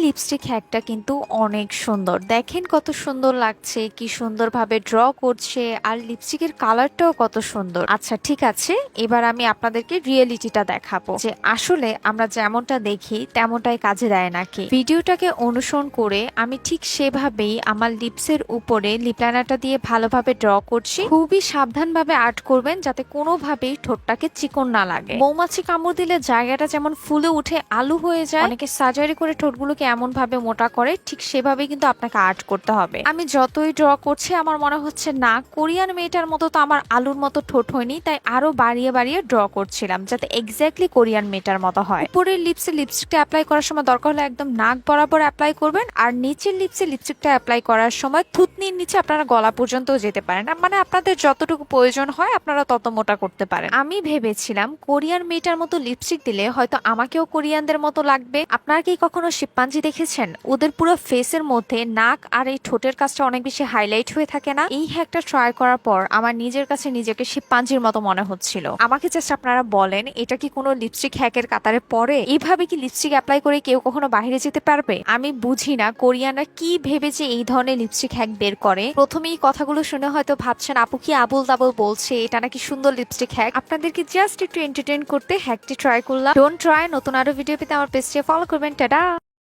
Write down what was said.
Lipstick হ্যাকটা কিন্তু অনেক সুন্দর। দেখেন কত সুন্দর লাগছে, কি সুন্দরভাবে ড্র করছে, আর লিপস্টিকের কালারটাও কত সুন্দর। আচ্ছা ঠিক আছে, এবার আমি আপনাদেরকে রিয়েলিটিটা দেখাবো যে আসলে আমরা যেমনটা দেখি তেমনটাই কাজে দেয় নাকি। ভিডিওটাকে অনুসরণ করে আমি ঠিক সেভাবেই আমার লিপসের উপরে লিপ লাইনারটা দিয়ে ভালোভাবে ড্র করছি। খুবই সাবধানভাবে আর্ট করবেন যাতে কোনোভাবেই ঠোঁটটাকে চিকন না লাগে। মৌমাছি কামড় দিলে জায়গাটা যেমন ফুলে উঠে আলু হয়ে যায়, অনেকে সার্জারি করে ঠোঁটগুলোকে এমন ভাবে মোটা করে, ঠিক সেভাবে কিন্তু আপনাকে আর্ট করতে হবে। আমি যতই ড্র করছি আমার মনে হচ্ছে না, কোরিয়ান মেয়েটার মতো তো আমার আলুর মতো ঠোঁট হয়নি, তাই আরো বাড়িয়ে বাড়িয়ে ড্র করছিলাম যাতে এক্স্যাক্টলি কোরিয়ান মেয়েটার মতো হয়। উপরের লিপসে লিপস্টিকটা অ্যাপ্লাই করার সময় দরকার হলে একদম নাক বরাবর অ্যাপ্লাই করবেন, আর নিচের লিপসে লিপস্টিকটা অ্যাপ্লাই করার সময় থুতনির নিচে আপনারা গলা পর্যন্ত যেতে পারেন, মানে আপনাদের যতটুকু প্রয়োজন হয় আপনারা তত মোটা করতে পারেন। আমি ভেবেছিলাম কোরিয়ান মেয়েটার মতো লিপস্টিক দিলে হয়তো আমাকেও কোরিয়ানদের মতো লাগবে। আপনারা কি কখনো শিম্পাঞ্জি দেখেছেন? ওদের পুরো ফেসের মধ্যে নাক আর এই ঠোঁটের কাজটা অনেক বেশি হাইলাইট হয়ে থাকে না? এই হ্যাকটা ট্রাই করার পর আমার নিজের কাছে নিজেকে শিম্পাঞ্জির মতো মনে হচ্ছিল। আমাকে জাস্ট আপনারা বলেন, এটা কি কোনো লিপস্টিক হ্যাকের কাতারে পড়ে? এইভাবে কি লিপস্টিক অ্যাপ্লাই করে কেউ কখনো বাইরে যেতে পারবে? আমি বুঝি না কোরিয়ানরা কি ভেবেছে এই ধরনের লিপস্টিক হ্যাক বের করে। প্রথমেই কথাগুলো শুনে হয়তো ভাবছেন আপু কি আবুল তাবুল বলছে, এটা নাকি সুন্দর লিপস্টিক হ্যাক। আপনাদেরকে জাস্ট একটু এন্টারটেইন করতে হ্যাকটি ট্রাই করলাম। Don't try. নতুন আরো ভিডিও পেতে আমার পেজটি ফলো করবেন। টাটা।